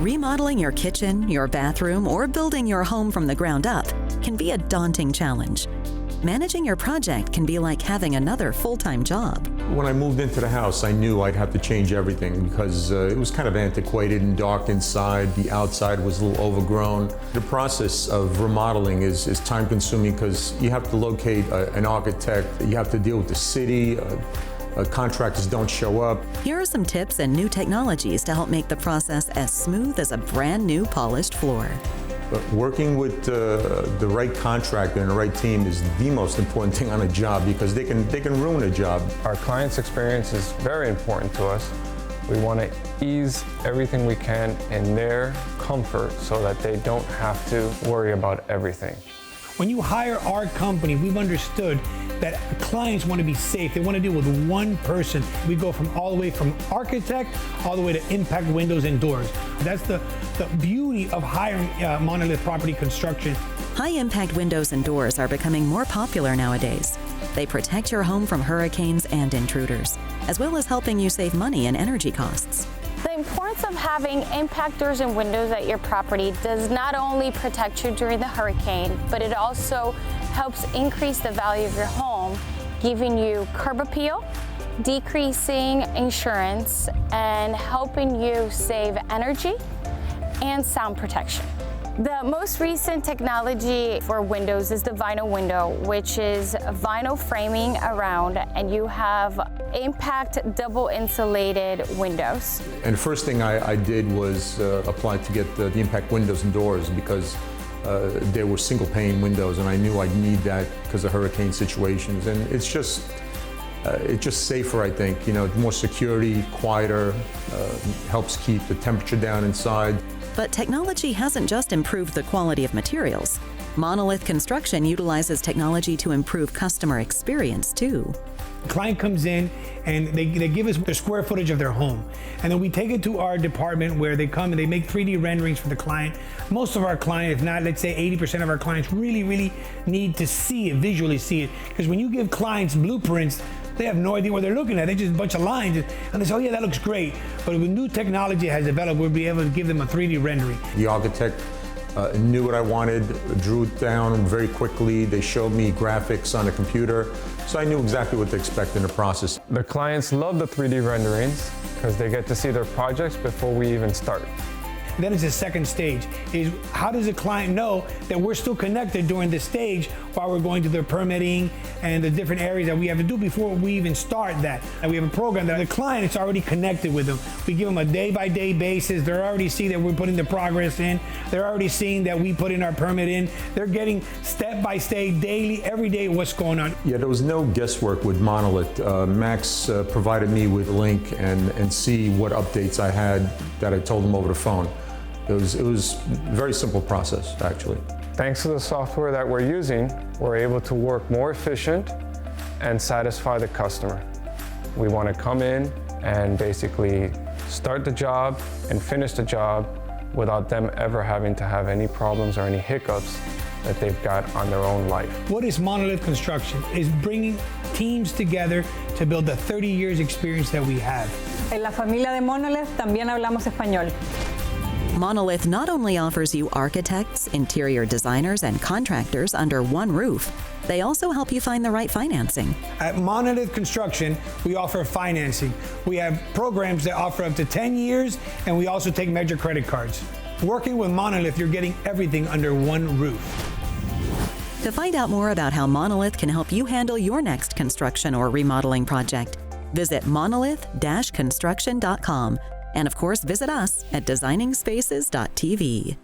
Remodeling your kitchen, your bathroom, or building your home from the ground up can be a daunting challenge. Managing your project can be like having another full-time job. When I moved into the house, I knew I'd have to change everything because it was kind of antiquated and dark inside. The outside was a little overgrown. The process of remodeling is time-consuming because you have to locate an architect, you have to deal with the city, contractors don't show up. Here are some tips and new technologies to help make the process as smooth as a brand new polished floor. But working with the right contractor and the right team is the most important thing on a job because they can ruin a job. Our client's experience is very important to us. We want to ease everything we can in their comfort so that they don't have to worry about everything. When you hire our company, we've understood that clients want to be safe. They want to deal with one person. We go from all the way from architect all the way to impact windows and doors. That's the beauty of hiring Monolith Property Construction. High-impact windows and doors are becoming more popular nowadays. They protect your home from hurricanes and intruders, as well as helping you save money and energy costs. The importance of having impact doors and windows at your property does not only protect you during the hurricane, but it also helps increase the value of your home, giving you curb appeal, decreasing insurance, and helping you save energy and sound protection. The most recent technology for windows is the vinyl window, which is vinyl framing around, and you have impact double insulated windows. And the first thing I did was apply to get the impact windows and doors because they were single pane windows and I knew I'd need that because of hurricane situations. And it's just safer, I think. You know, more security, quieter, helps keep the temperature down inside. But technology hasn't just improved the quality of materials. Monolith Construction utilizes technology to improve customer experience, too. The client comes in and they give us the square footage of their home. And then we take it to our department where they come and they make 3D renderings for the client. Most of our clients, if not, let's say 80% of our clients really need to see it, visually see it. Because when you give clients blueprints, they have no idea what they're looking at. They're just a bunch of lines. And they say, oh yeah, that looks great. But with new technology has developed, we'll be able to give them a 3D rendering. The architect knew what I wanted, drew it down very quickly. They showed me graphics on the computer, so I knew exactly what to expect in the process. The clients love the 3D renderings because they get to see their projects before we even start. Then it's the second stage, is how does the client know that we're still connected during this stage while we're going to the permitting and the different areas that we have to do before we even start that. And we have a program that the client is already connected with them. We give them a day-by-day basis. They're already seeing that we're putting the progress in. They're already seeing that we put in our permit in. They're getting step-by-step, daily, every day what's going on. Yeah, there was no guesswork with Monolith. Max provided me with a link and see what updates I had that I told him over the phone. It was a very simple process, actually. Thanks to the software that we're using, we're able to work more efficient and satisfy the customer. We want to come in and basically start the job and finish the job without them ever having to have any problems or any hiccups that they've got on their own life. What is Monolith Construction? Is bringing teams together to build the 30 years experience that we have. En la familia de Monolith también hablamos español. Monolith not only offers you architects, interior designers, and contractors under one roof, they also help you find the right financing. At Monolith Construction, we offer financing. We have programs that offer up to 10 years, and we also take major credit cards. Working with Monolith, you're getting everything under one roof. To find out more about how Monolith can help you handle your next construction or remodeling project, visit monolith-construction.com. And of course, visit us at designingspaces.tv.